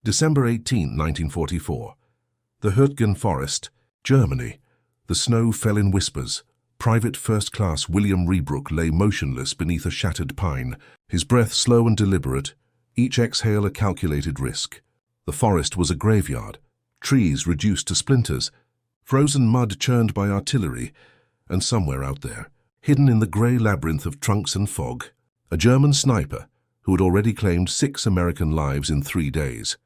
December 18, 1944. The Hürtgen Forest, Germany. The snow fell in whispers. Private First Class William Rebrook lay motionless beneath a shattered pine, his breath slow and deliberate, each exhale a calculated risk. The forest was a graveyard, trees reduced to splinters, frozen mud churned by artillery, and somewhere out there, hidden in the grey labyrinth of trunks and fog, a German sniper who had already claimed 6 American lives in 3 days.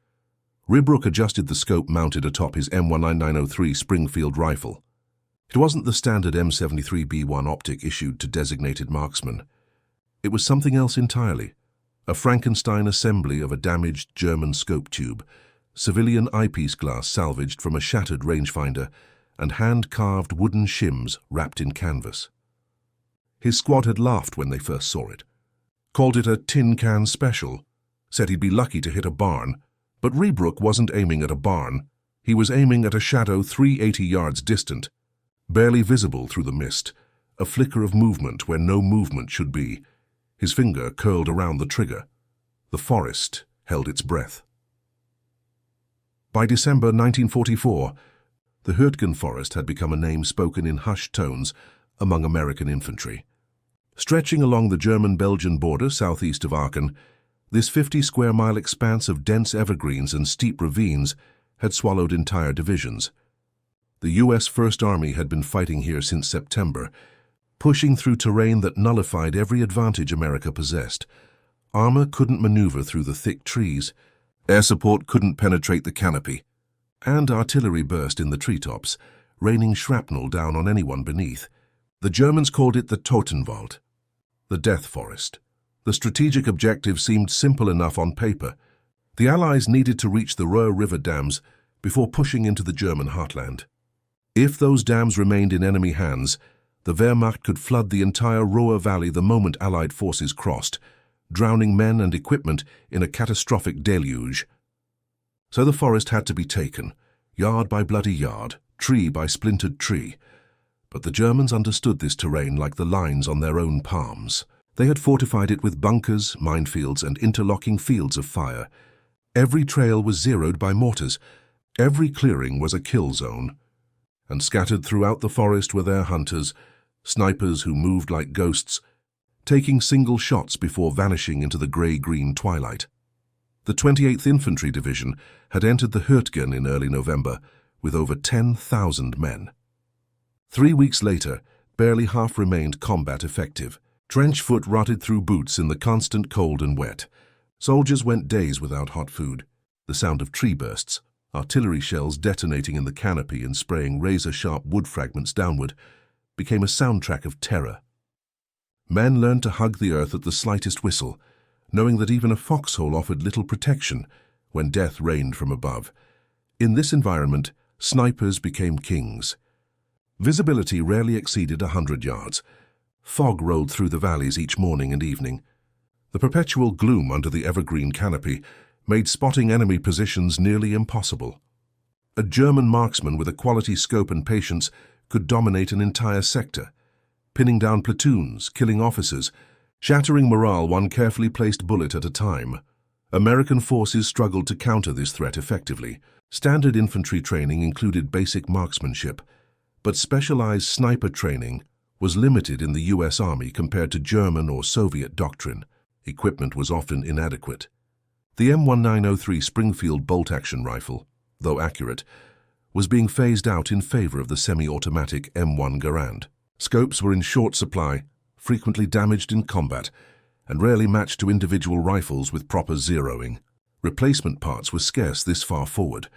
Rebrook adjusted the scope mounted atop his M19903 Springfield rifle. It wasn't the standard M73B1 optic issued to designated marksmen. It was something else entirely, a Frankenstein assembly of a damaged German scope tube, civilian eyepiece glass salvaged from a shattered rangefinder, and hand-carved wooden shims wrapped in canvas. His squad had laughed when they first saw it, called it a tin can special, said he'd be lucky to hit a barn, but Rebrook wasn't aiming at a barn. He was aiming at a shadow 380 yards distant, barely visible through the mist, a flicker of movement where no movement should be. His finger curled around the trigger. The forest held its breath. By December 1944, the Hürtgen Forest had become a name spoken in hushed tones among American infantry. Stretching along the German-Belgian border southeast of Aachen, this 50-square-mile expanse of dense evergreens and steep ravines had swallowed entire divisions. The U.S. First Army had been fighting here since September, pushing through terrain that nullified every advantage America possessed. Armor couldn't maneuver through the thick trees, air support couldn't penetrate the canopy, and artillery burst in the treetops, raining shrapnel down on anyone beneath. The Germans called it the Totenwald, the Death Forest. The strategic objective seemed simple enough on paper. The Allies needed to reach the Ruhr River dams before pushing into the German heartland. If those dams remained in enemy hands, the Wehrmacht could flood the entire Ruhr Valley the moment Allied forces crossed, drowning men and equipment in a catastrophic deluge. So the forest had to be taken, yard by bloody yard, tree by splintered tree. But the Germans understood this terrain like the lines on their own palms. They had fortified it with bunkers, minefields, and interlocking fields of fire. Every trail was zeroed by mortars. Every clearing was a kill zone. And scattered throughout the forest were their hunters, snipers who moved like ghosts, taking single shots before vanishing into the grey-green twilight. The 28th Infantry Division had entered the Hürtgen in early November with over 10,000 men. 3 weeks later, barely half remained combat effective. Trench foot rotted through boots in the constant cold and wet. Soldiers went days without hot food. The sound of tree bursts, artillery shells detonating in the canopy and spraying razor-sharp wood fragments downward, became a soundtrack of terror. Men learned to hug the earth at the slightest whistle, knowing that even a foxhole offered little protection when death reigned from above. In this environment, snipers became kings. Visibility rarely exceeded 100 yards. Fog rolled through the valleys each morning and evening. The perpetual gloom under the evergreen canopy made spotting enemy positions nearly impossible. A German marksman with a quality scope and patience could dominate an entire sector, pinning down platoons, killing officers, shattering morale one carefully placed bullet at a time. American forces struggled to counter this threat effectively. Standard infantry training included basic marksmanship, but specialized sniper training was limited in the U.S. Army compared to German or Soviet doctrine. Equipment was often inadequate. The M1903 Springfield bolt-action rifle, though accurate, was being phased out in favor of the semi-automatic M1 Garand. Scopes were in short supply, frequently damaged in combat, and rarely matched to individual rifles with proper zeroing. Replacement parts were scarce this far forward,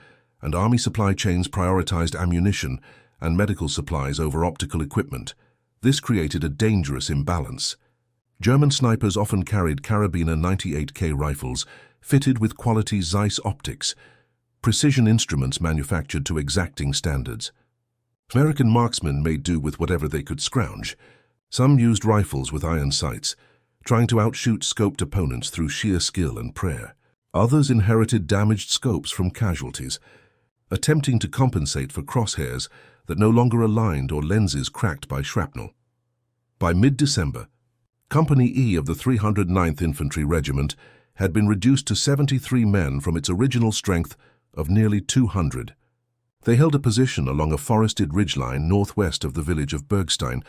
and Army supply chains prioritized ammunition and medical supplies over optical equipment. This created a dangerous imbalance. German snipers often carried Carabiner 98K rifles fitted with quality Zeiss optics, precision instruments manufactured to exacting standards. American marksmen made do with whatever they could scrounge. Some used rifles with iron sights, trying to outshoot scoped opponents through sheer skill and prayer. Others inherited damaged scopes from casualties, attempting to compensate for crosshairs that no longer aligned or lenses cracked by shrapnel. By mid-December, Company E of the 309th Infantry Regiment had been reduced to 73 men from its original strength of nearly 200. They held a position along a forested ridgeline northwest of the village of Bergstein,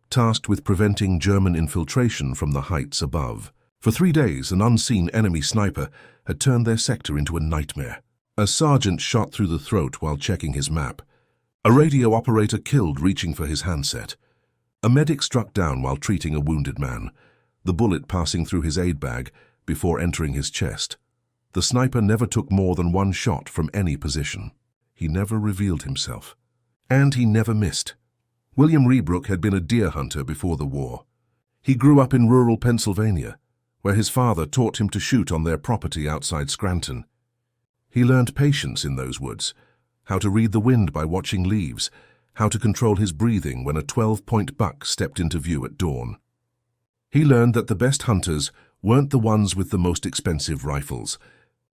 tasked with preventing German infiltration from the heights above. For 3 days, an unseen enemy sniper had turned their sector into a nightmare. A sergeant shot through the throat while checking his map. A radio operator killed reaching for his handset. A medic struck down while treating a wounded man, the bullet passing through his aid bag before entering his chest. The sniper never took more than one shot from any position. He never revealed himself. And he never missed. William Rebrook had been a deer hunter before the war. He grew up in rural Pennsylvania, where his father taught him to shoot on their property outside Scranton. He learned patience in those woods, how to read the wind by watching leaves, how to control his breathing when a 12-point buck stepped into view at dawn. He learned that the best hunters weren't the ones with the most expensive rifles,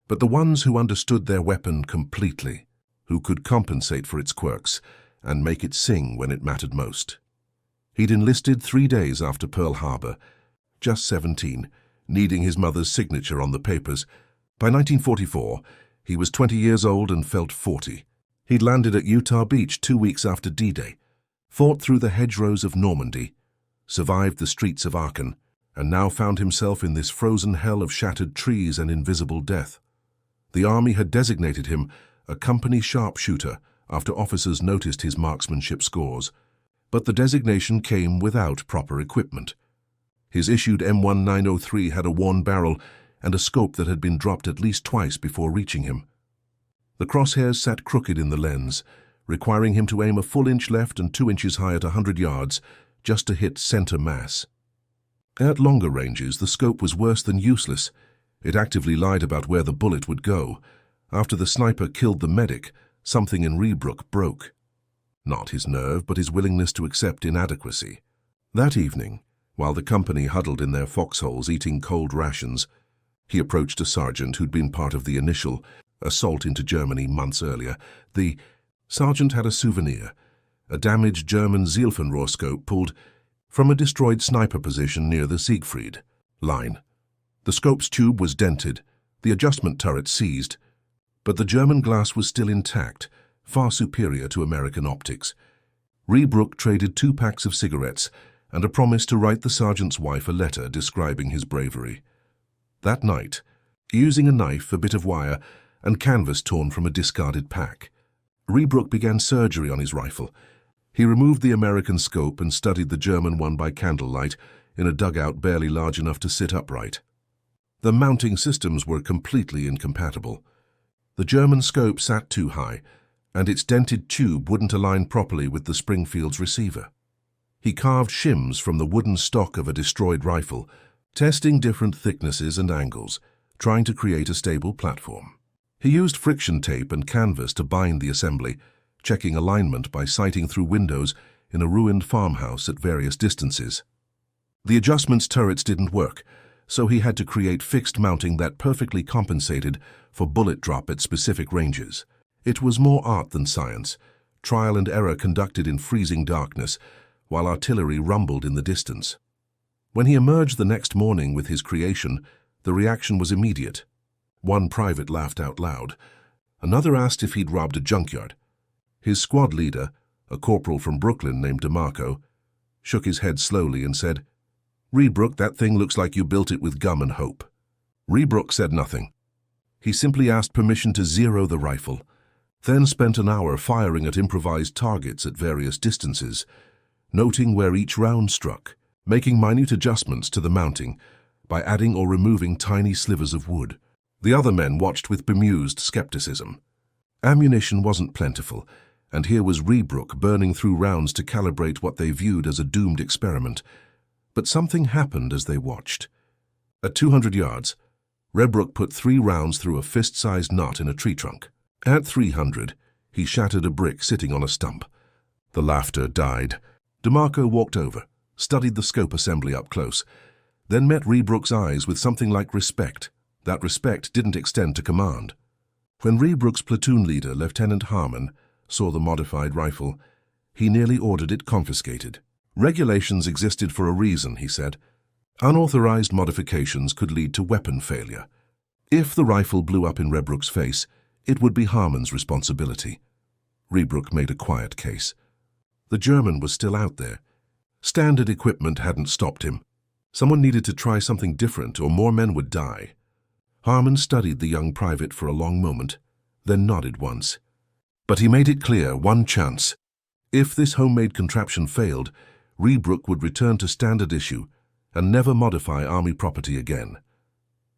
but the ones who understood their weapon completely, who could compensate for its quirks and make it sing when it mattered most. He'd enlisted 3 days after Pearl Harbor, just 17, needing his mother's signature on the papers. By 1944, he was 20 years old and felt 40. He'd landed at Utah Beach 2 weeks after D-Day, fought through the hedgerows of Normandy, survived the streets of Aachen, and now found himself in this frozen hell of shattered trees and invisible death. The army had designated him a company sharpshooter after officers noticed his marksmanship scores, but the designation came without proper equipment. His issued M1903 had a worn barrel and a scope that had been dropped at least twice before reaching him. The crosshairs sat crooked in the lens, requiring him to aim a full inch left and 2 inches high at 100 yards just to hit center mass. At longer ranges, the scope was worse than useless. It actively lied about where the bullet would go. After the sniper killed the medic, something in Rebrook broke. Not his nerve, but his willingness to accept inadequacy. That evening, while the company huddled in their foxholes eating cold rations, he approached a sergeant who'd been part of the initial assault into Germany months earlier. The sergeant had a souvenir, a damaged German Zielfenrohr scope pulled from a destroyed sniper position near the Siegfried line. The scope's tube was dented, the adjustment turret seized, but the German glass was still intact, far superior to American optics. Rebrook traded 2 packs of cigarettes and a promise to write the sergeant's wife a letter describing his bravery. That night, using a knife, a bit of wire, and canvas torn from a discarded pack, Rebrook began surgery on his rifle. He removed the American scope and studied the German one by candlelight in a dugout barely large enough to sit upright. The mounting systems were completely incompatible. The German scope sat too high, and its dented tube wouldn't align properly with the Springfield's receiver. He carved shims from the wooden stock of a destroyed rifle, testing different thicknesses and angles, trying to create a stable platform. He used friction tape and canvas to bind the assembly, checking alignment by sighting through windows in a ruined farmhouse at various distances. The adjustments turrets didn't work, so he had to create fixed mounting that perfectly compensated for bullet drop at specific ranges. It was more art than science, trial and error conducted in freezing darkness, while artillery rumbled in the distance. When he emerged the next morning with his creation, the reaction was immediate. One private laughed out loud. Another asked if he'd robbed a junkyard. His squad leader, a corporal from Brooklyn named DeMarco, shook his head slowly and said, "Rebrook, that thing looks like you built it with gum and hope." Rebrook said nothing. He simply asked permission to zero the rifle, then spent an hour firing at improvised targets at various distances, noting where each round struck, making minute adjustments to the mounting by adding or removing tiny slivers of wood. The other men watched with bemused skepticism. Ammunition wasn't plentiful, and here was Rebrook burning through rounds to calibrate what they viewed as a doomed experiment. But something happened as they watched. At 200 yards, Rebrook put 3 rounds through a fist-sized knot in a tree trunk. At 300, he shattered a brick sitting on a stump. The laughter died. DeMarco walked over, studied the scope assembly up close, then met Rebrook's eyes with something like respect. That respect didn't extend to command. When Rebrook's platoon leader, Lieutenant Harmon, saw the modified rifle, he nearly ordered it confiscated. "Regulations existed for a reason," he said. Unauthorized modifications could lead to weapon failure. If the rifle blew up in Rebrook's face, it would be Harman's responsibility. Rebrook made a quiet case. The German was still out there. Standard equipment hadn't stopped him. Someone needed to try something different or more men would die. Harman studied the young private for a long moment, then nodded once. But he made it clear, one chance. If this homemade contraption failed, Rebrook would return to standard issue and never modify Army property again.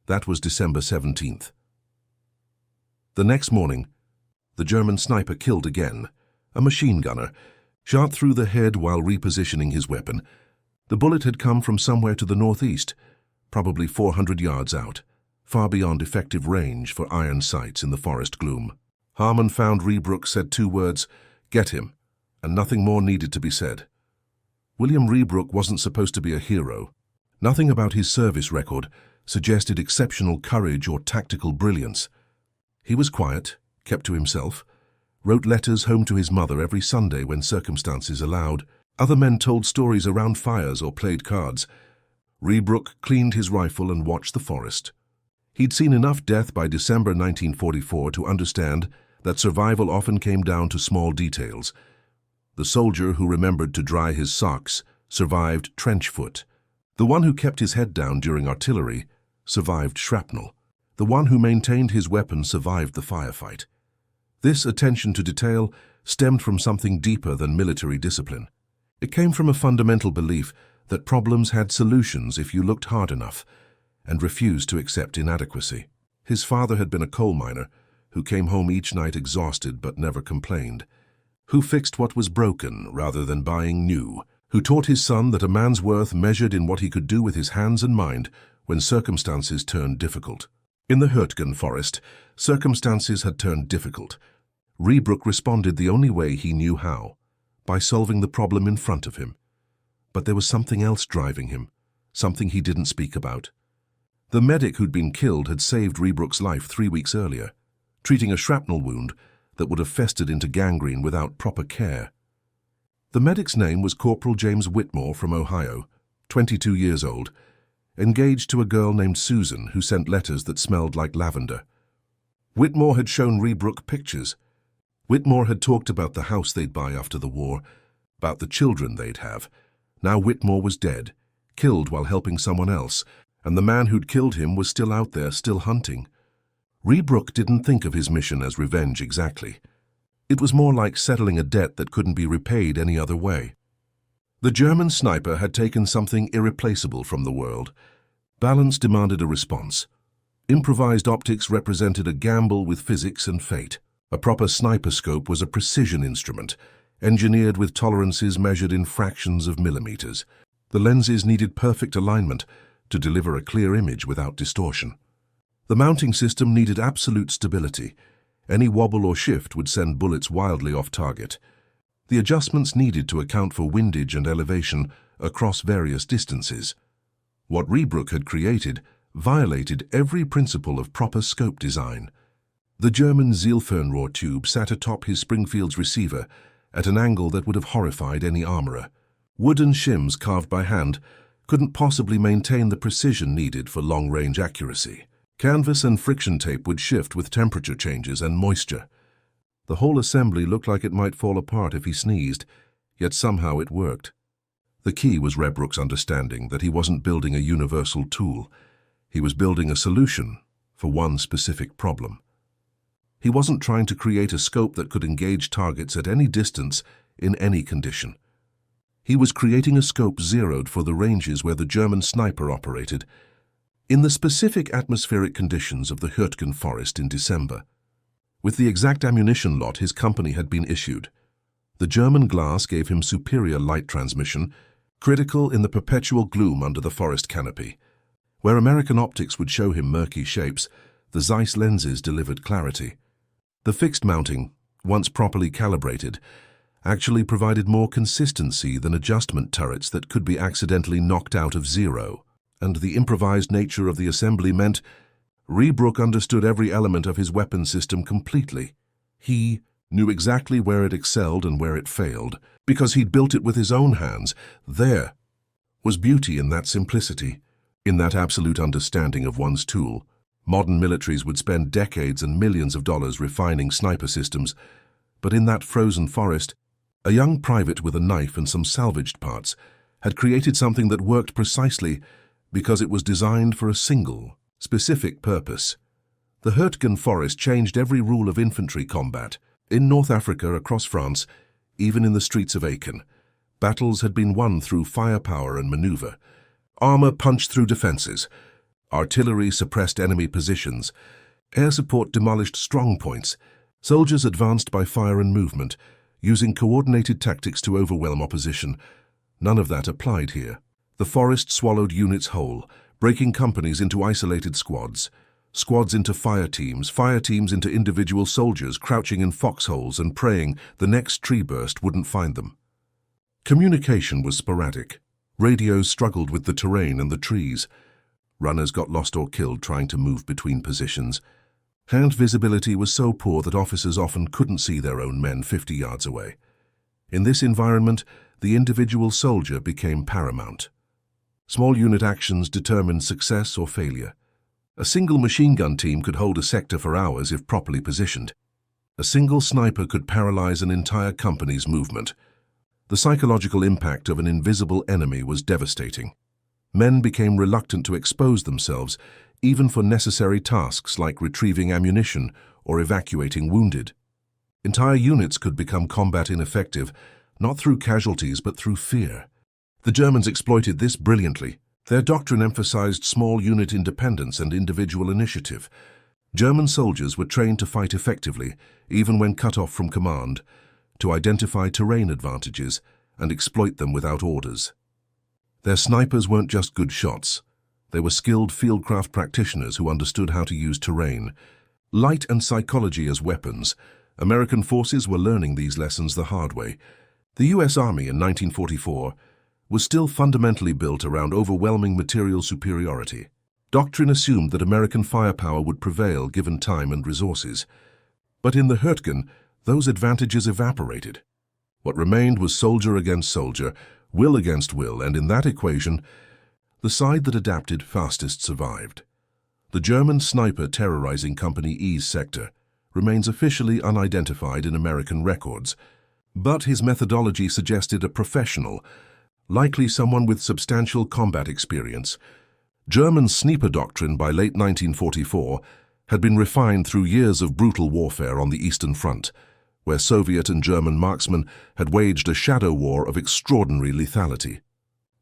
That was December 17th. The next morning, the German sniper killed again. A machine gunner shot through the head while repositioning his weapon. The bullet had come from somewhere to the northeast, probably 400 yards out, far beyond effective range for iron sights in the forest gloom. Harman found Rebrook, said 2 words, "Get him," and nothing more needed to be said. William Rebrook wasn't supposed to be a hero. Nothing about his service record suggested exceptional courage or tactical brilliance. He was quiet, kept to himself, wrote letters home to his mother every Sunday when circumstances allowed. Other men told stories around fires or played cards. Rebrook cleaned his rifle and watched the forest. He'd seen enough death by December 1944 to understand that survival often came down to small details. The soldier who remembered to dry his socks survived trench foot. The one who kept his head down during artillery survived shrapnel. The one who maintained his weapon survived the firefight. This attention to detail stemmed from something deeper than military discipline. It came from a fundamental belief that problems had solutions if you looked hard enough, and refused to accept inadequacy. His father had been a coal miner who came home each night exhausted but never complained, who fixed what was broken rather than buying new, who taught his son that a man's worth measured in what he could do with his hands and mind when circumstances turned difficult. In the Hürtgen forest, circumstances had turned difficult. Rebrook responded the only way he knew how, by solving the problem in front of him. But there was something else driving him, something he didn't speak about. The medic who'd been killed had saved Rebrook's life 3 weeks earlier, treating a shrapnel wound that would have festered into gangrene without proper care. The medic's name was Corporal James Whitmore from Ohio, 22 years old, engaged to a girl named Susan who sent letters that smelled like lavender. Whitmore had shown Rebrook pictures. Whitmore had talked about the house they'd buy after the war, about the children they'd have. Now Whitmore was dead, killed while helping someone else, and the man who'd killed him was still out there, still hunting. Rebrook didn't think of his mission as revenge exactly. It was more like settling a debt that couldn't be repaid any other way. The German sniper had taken something irreplaceable from the world. Balance demanded a response. Improvised optics represented a gamble with physics and fate. A proper sniper scope was a precision instrument, engineered with tolerances measured in fractions of millimeters. The lenses needed perfect alignment to deliver a clear image without distortion. The mounting system needed absolute stability. Any wobble or shift would send bullets wildly off target. The adjustments needed to account for windage and elevation across various distances. What Rebrook had created violated every principle of proper scope design. The German Zielfernrohr tube sat atop his Springfield's receiver at an angle that would have horrified any armorer. Wooden shims carved by hand couldn't possibly maintain the precision needed for long-range accuracy. Canvas and friction tape would shift with temperature changes and moisture. The whole assembly looked like it might fall apart if he sneezed, yet somehow it worked. The key was Rebrook's understanding that he wasn't building a universal tool. He was building a solution for one specific problem. He wasn't trying to create a scope that could engage targets at any distance in any condition. He was creating a scope zeroed for the ranges where the German sniper operated, in the specific atmospheric conditions of the Hürtgen forest in December. With the exact ammunition lot his company had been issued, the German glass gave him superior light transmission, critical in the perpetual gloom under the forest canopy. Where American optics would show him murky shapes, the Zeiss lenses delivered clarity. The fixed mounting, once properly calibrated, actually provided more consistency than adjustment turrets that could be accidentally knocked out of zero. And the improvised nature of the assembly meant Rebrook understood every element of his weapon system completely. He knew exactly where it excelled and where it failed, because he'd built it with his own hands. There was beauty in that simplicity. In that absolute understanding of one's tool, modern militaries would spend decades and millions of dollars refining sniper systems, but in that frozen forest, a young private with a knife and some salvaged parts had created something that worked precisely because it was designed for a single, specific purpose. The Hürtgen forest changed every rule of infantry combat. In North Africa, across France, even in the streets of Aachen, battles had been won through firepower and maneuver. Armor punched through defenses. Artillery suppressed enemy positions. Air support demolished strong points. Soldiers advanced by fire and movement, using coordinated tactics to overwhelm opposition. None of that applied here. The forest swallowed units whole, breaking companies into isolated squads. Squads into fire teams into individual soldiers crouching in foxholes and praying the next tree burst wouldn't find them. Communication was sporadic. Radios struggled with the terrain and the trees. Runners got lost or killed trying to move between positions. Hand visibility was so poor that officers often couldn't see their own men 50 yards away. In this environment, the individual soldier became paramount. Small unit actions determined success or failure. A single machine gun team could hold a sector for hours if properly positioned. A single sniper could paralyze an entire company's movement. The psychological impact of an invisible enemy was devastating. Men became reluctant to expose themselves, even for necessary tasks like retrieving ammunition or evacuating wounded. Entire units could become combat ineffective, not through casualties but through fear. The Germans exploited this brilliantly. Their doctrine emphasized small unit independence and individual initiative. German soldiers were trained to fight effectively, even when cut off from command, to identify terrain advantages and exploit them without orders. Their snipers weren't just good shots. They were skilled fieldcraft practitioners who understood how to use terrain. Light and psychology as weapons. American forces were learning these lessons the hard way. The U.S. Army in 1944 was still fundamentally built around overwhelming material superiority. Doctrine assumed that American firepower would prevail given time and resources. But in the Hürtgen, those advantages evaporated. What remained was soldier against soldier, will against will, and in that equation, the side that adapted fastest survived. The German sniper terrorizing Company E's sector remains officially unidentified in American records, but his methodology suggested a professional, likely someone with substantial combat experience. German sniper doctrine by late 1944 had been refined through years of brutal warfare on the Eastern Front, where Soviet and German marksmen had waged a shadow war of extraordinary lethality.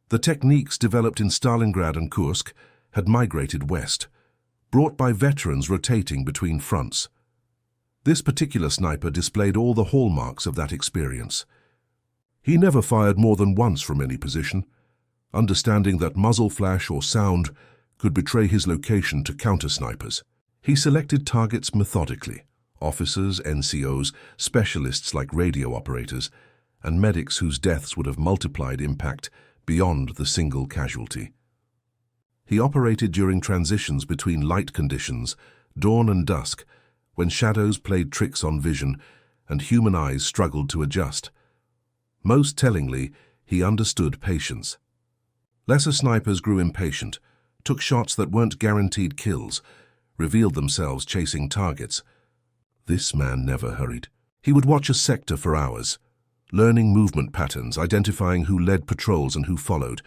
The techniques developed in Stalingrad and Kursk had migrated west, brought by veterans rotating between fronts. This particular sniper displayed all the hallmarks of that experience. He never fired more than once from any position, understanding that muzzle flash or sound could betray his location to counter-snipers. He selected targets methodically: officers, NCOs, specialists like radio operators, and medics whose deaths would have multiplied impact beyond the single casualty. He operated during transitions between light conditions, dawn and dusk, when shadows played tricks on vision and human eyes struggled to adjust. Most tellingly, he understood patience. Lesser snipers grew impatient, took shots that weren't guaranteed kills, revealed themselves chasing targets. This man never hurried. He would watch a sector for hours, learning movement patterns, identifying who led patrols and who followed,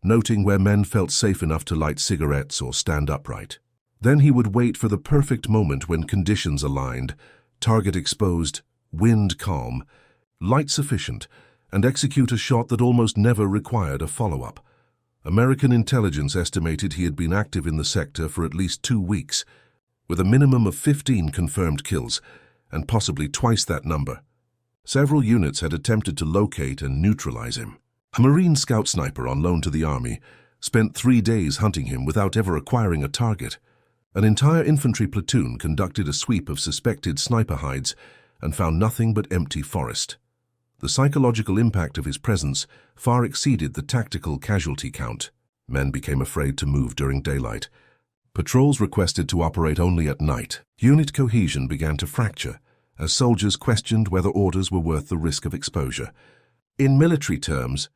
noting where men felt safe enough to light cigarettes or stand upright. Then he would wait for the perfect moment when conditions aligned, target exposed, wind calm, light sufficient, and execute a shot that almost never required a follow-up. American intelligence estimated he had been active in the sector for at least 2 weeks, with a minimum of 15 confirmed kills, and possibly twice that number. Several units had attempted to locate and neutralize him. A Marine scout sniper on loan to the Army spent 3 days hunting him without ever acquiring a target. An entire infantry platoon conducted a sweep of suspected sniper hides and found nothing but empty forest. The psychological impact of his presence far exceeded the tactical casualty count. Men became afraid to move during daylight. Patrols requested to operate only at night. Unit cohesion began to fracture as soldiers questioned whether orders were worth the risk of exposure. In military terms,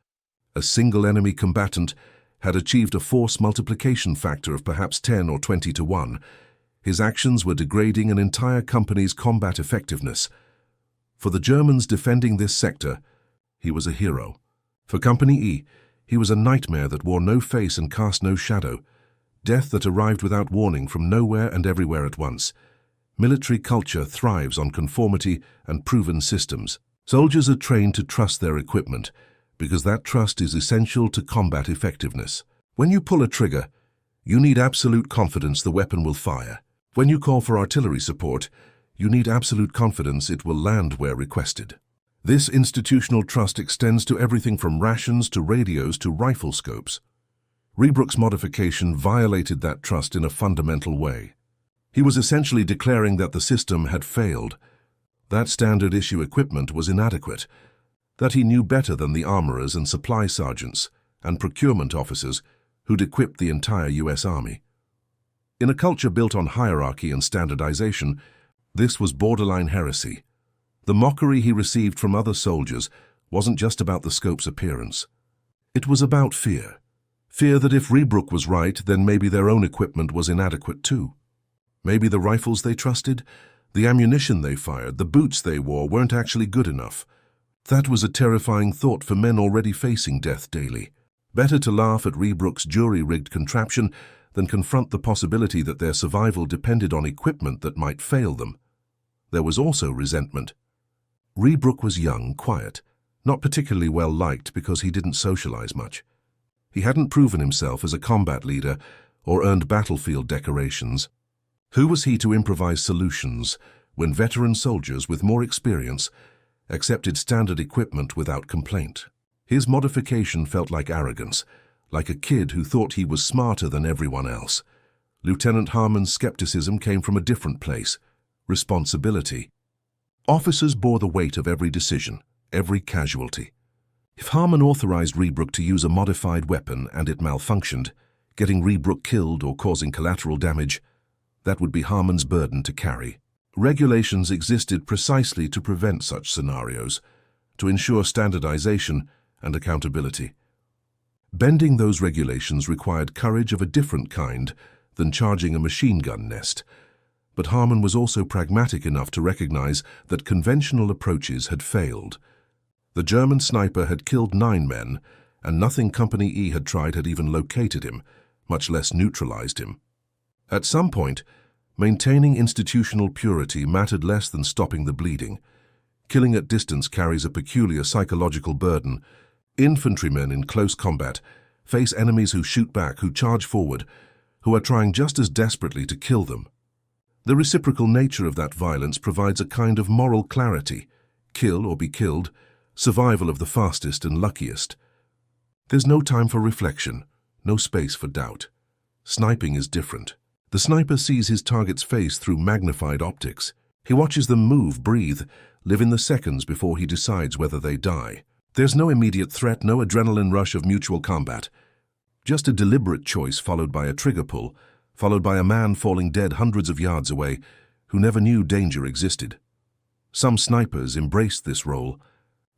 a single enemy combatant had achieved a force multiplication factor of perhaps 10 or 20 to 1. His actions were degrading an entire company's combat effectiveness. For the Germans defending this sector, he was a hero. For Company E, he was a nightmare that wore no face and cast no shadow, death that arrived without warning from nowhere and everywhere at once. Military culture thrives on conformity and proven systems. Soldiers are trained to trust their equipment, because that trust is essential to combat effectiveness. When you pull a trigger, you need absolute confidence the weapon will fire. When you call for artillery support, you need absolute confidence it will land where requested. This institutional trust extends to everything from rations to radios to rifle scopes. Rebrook's modification violated that trust in a fundamental way. He was essentially declaring that the system had failed, that standard issue equipment was inadequate, that he knew better than the armorers and supply sergeants and procurement officers who'd equipped the entire US Army. In a culture built on hierarchy and standardization, this was borderline heresy. The mockery he received from other soldiers wasn't just about the scope's appearance. It was about fear. Fear that if Rebrook was right, then maybe their own equipment was inadequate too. Maybe the rifles they trusted, the ammunition they fired, the boots they wore weren't actually good enough. That was a terrifying thought for men already facing death daily. Better to laugh at Rebrook's jury-rigged contraption than confront the possibility that their survival depended on equipment that might fail them. There was also resentment. Rebrook was young, quiet, not particularly well liked because he didn't socialize much. He hadn't proven himself as a combat leader or earned battlefield decorations. Who was he to improvise solutions when veteran soldiers with more experience accepted standard equipment without complaint? His modification felt like arrogance, like a kid who thought he was smarter than everyone else. Lieutenant Harmon's skepticism came from a different place: responsibility. Officers bore the weight of every decision, every casualty. If Harmon authorized Rebrook to use a modified weapon and it malfunctioned, getting Rebrook killed or causing collateral damage, that would be Harmon's burden to carry. Regulations existed precisely to prevent such scenarios, to ensure standardization and accountability. Bending those regulations required courage of a different kind than charging a machine gun nest. But Harmon was also pragmatic enough to recognize that conventional approaches had failed. The German sniper had killed 9 men, and nothing Company E had tried had even located him, much less neutralized him. At some point, maintaining institutional purity mattered less than stopping the bleeding. Killing at distance carries a peculiar psychological burden. Infantrymen in close combat face enemies who shoot back, who charge forward, who are trying just as desperately to kill them. The reciprocal nature of that violence provides a kind of moral clarity: kill or be killed, survival of the fastest and luckiest. There's no time for reflection, no space for doubt. Sniping is different. The sniper sees his target's face through magnified optics. He watches them move, breathe, live in the seconds before he decides whether they die. There's no immediate threat, no adrenaline rush of mutual combat. Just a deliberate choice followed by a trigger pull, followed by a man falling dead hundreds of yards away who never knew danger existed. Some snipers embraced this role,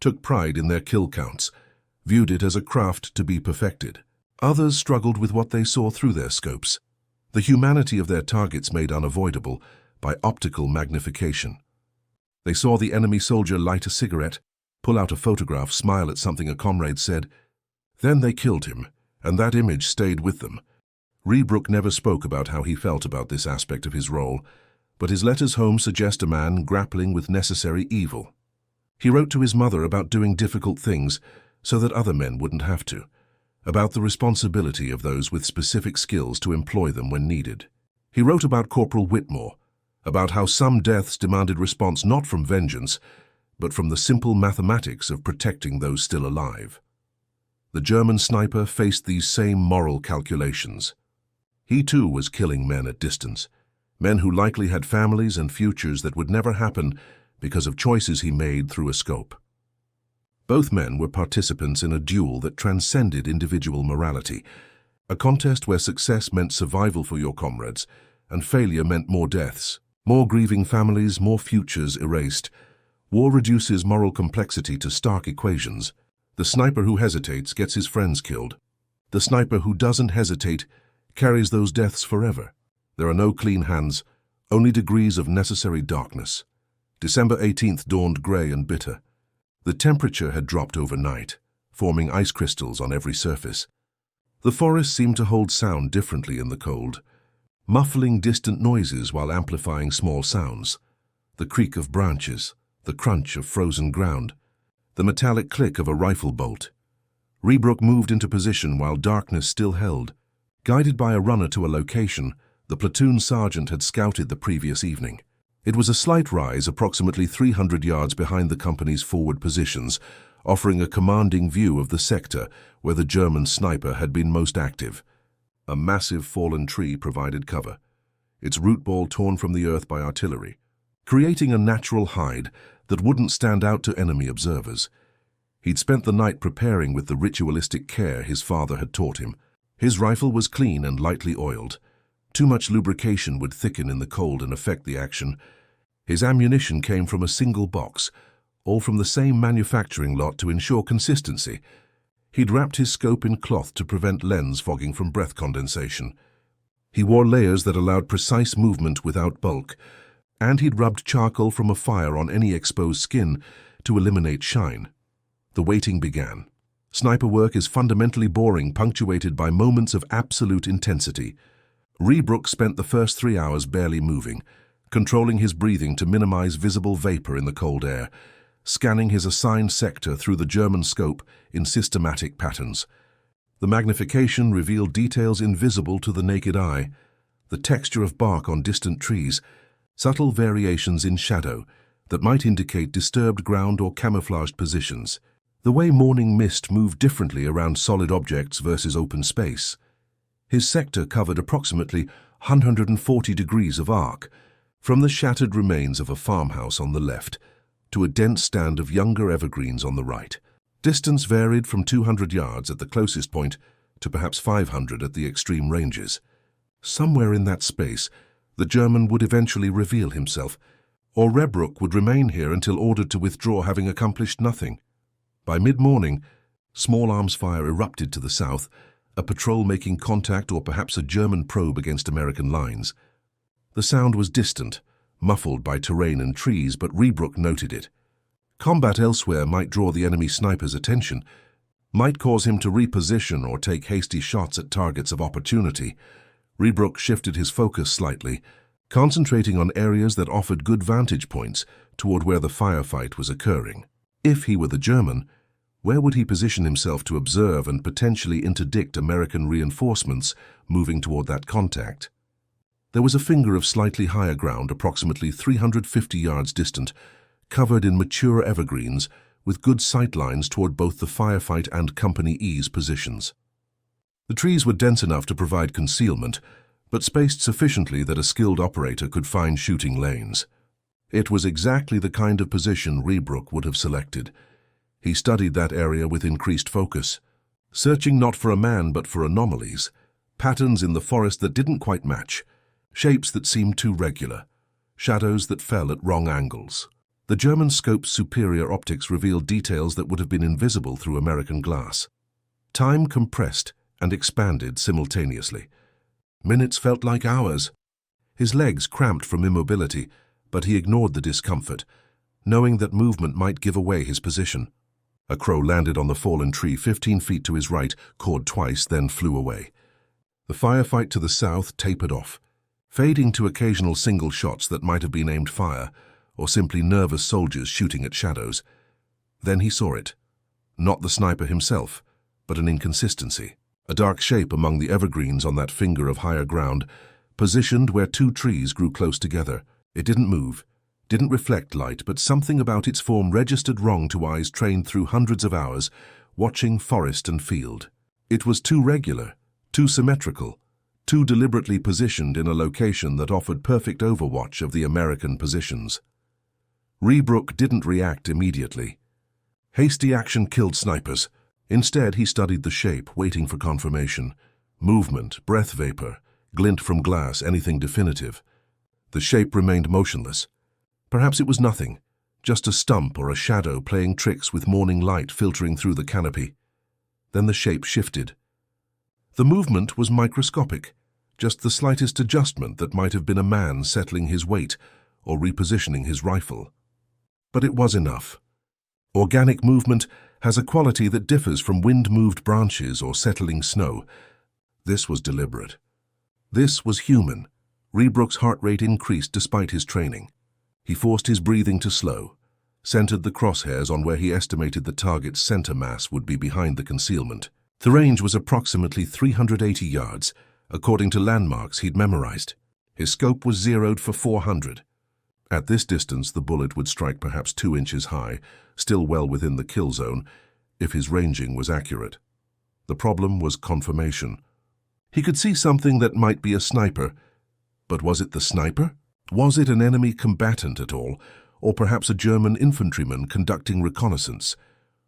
took pride in their kill counts, viewed it as a craft to be perfected. Others struggled with what they saw through their scopes, the humanity of their targets made unavoidable by optical magnification. They saw the enemy soldier light a cigarette, pull out a photograph, smile at something a comrade said. Then they killed him, and that image stayed with them. Rebrook never spoke about how he felt about this aspect of his role, but his letters home suggest a man grappling with necessary evil. He wrote to his mother about doing difficult things so that other men wouldn't have to, about the responsibility of those with specific skills to employ them when needed. He wrote about Corporal Whitmore, about how some deaths demanded response not from vengeance, but from the simple mathematics of protecting those still alive. The German sniper faced these same moral calculations. He too was killing men at distance, men who likely had families and futures that would never happen because of choices he made through a scope. Both men were participants in a duel that transcended individual morality, a contest where success meant survival for your comrades, and failure meant more deaths, more grieving families, more futures erased. War reduces moral complexity to stark equations. The sniper who hesitates gets his friends killed. The sniper who doesn't hesitate carries those deaths forever. There are no clean hands, only degrees of necessary darkness. December 18th dawned grey and bitter. The temperature had dropped overnight, forming ice crystals on every surface. The forest seemed to hold sound differently in the cold, muffling distant noises while amplifying small sounds. The creak of branches, the crunch of frozen ground, the metallic click of a rifle bolt. Rebrook moved into position while darkness still held. Guided by a runner to a location, the platoon sergeant had scouted the previous evening. It was a slight rise, approximately 300 yards behind the company's forward positions, offering a commanding view of the sector where the German sniper had been most active. A massive fallen tree provided cover, its root ball torn from the earth by artillery, creating a natural hide that wouldn't stand out to enemy observers. He'd spent the night preparing with the ritualistic care his father had taught him. His rifle was clean and lightly oiled. Too much lubrication would thicken in the cold and affect the action. His ammunition came from a single box, all from the same manufacturing lot to ensure consistency. He'd wrapped his scope in cloth to prevent lens fogging from breath condensation. He wore layers that allowed precise movement without bulk, and he'd rubbed charcoal from a fire on any exposed skin to eliminate shine. The waiting began. Sniper work is fundamentally boring, punctuated by moments of absolute intensity. Rebrook spent the first 3 hours barely moving, controlling his breathing to minimize visible vapor in the cold air, scanning his assigned sector through the German scope in systematic patterns. The magnification revealed details invisible to the naked eye, the texture of bark on distant trees, subtle variations in shadow that might indicate disturbed ground or camouflaged positions. The way morning mist moved differently around solid objects versus open space. His sector covered approximately 140 degrees of arc, from the shattered remains of a farmhouse on the left to a dense stand of younger evergreens on the right. Distance varied from 200 yards at the closest point to perhaps 500 at the extreme ranges. Somewhere in that space, the German would eventually reveal himself, or Rebrook would remain here until ordered to withdraw, having accomplished nothing. By mid-morning, small arms fire erupted to the south, a patrol making contact or perhaps a German probe against American lines. The sound was distant, muffled by terrain and trees, but Rebrook noted it. Combat elsewhere might draw the enemy sniper's attention, might cause him to reposition or take hasty shots at targets of opportunity. Rebrook shifted his focus slightly, concentrating on areas that offered good vantage points toward where the firefight was occurring. If he were the German, where would he position himself to observe and potentially interdict American reinforcements moving toward that contact? There was a finger of slightly higher ground, approximately 350 yards distant, covered in mature evergreens with good sight lines toward both the firefight and Company E's positions. The trees were dense enough to provide concealment, but spaced sufficiently that a skilled operator could find shooting lanes. It was exactly the kind of position Rebrook would have selected. He studied that area with increased focus, searching not for a man but for anomalies, patterns in the forest that didn't quite match, shapes that seemed too regular, shadows that fell at wrong angles. The German scope's superior optics revealed details that would have been invisible through American glass. Time compressed and expanded simultaneously. Minutes felt like hours. His legs cramped from immobility, but he ignored the discomfort, knowing that movement might give away his position. A crow landed on the fallen tree 15 feet to his right, cawed twice, then flew away. The firefight to the south tapered off, fading to occasional single shots that might have been aimed fire, or simply nervous soldiers shooting at shadows. Then he saw it. Not the sniper himself, but an inconsistency. A dark shape among the evergreens on that finger of higher ground, positioned where two trees grew close together. It didn't move, didn't reflect light, but something about its form registered wrong to eyes trained through hundreds of hours, watching forest and field. It was too regular, too symmetrical, too deliberately positioned in a location that offered perfect overwatch of the American positions. Rebrook didn't react immediately. Hasty action killed snipers. Instead, he studied the shape, waiting for confirmation. Movement, breath vapor, glint from glass, anything definitive. The shape remained motionless. Perhaps it was nothing, just a stump or a shadow playing tricks with morning light filtering through the canopy. Then the shape shifted. The movement was microscopic, just the slightest adjustment that might have been a man settling his weight or repositioning his rifle. But it was enough. Organic movement has a quality that differs from wind-moved branches or settling snow. This was deliberate. This was human. Rebrook's heart rate increased despite his training. He forced his breathing to slow, centered the crosshairs on where he estimated the target's center mass would be behind the concealment. The range was approximately 380 yards, according to landmarks he'd memorized. His scope was zeroed for 400. At this distance, the bullet would strike perhaps 2 inches high, still well within the kill zone, if his ranging was accurate. The problem was confirmation. He could see something that might be a sniper, but was it the sniper? Was it an enemy combatant at all, or perhaps a German infantryman conducting reconnaissance,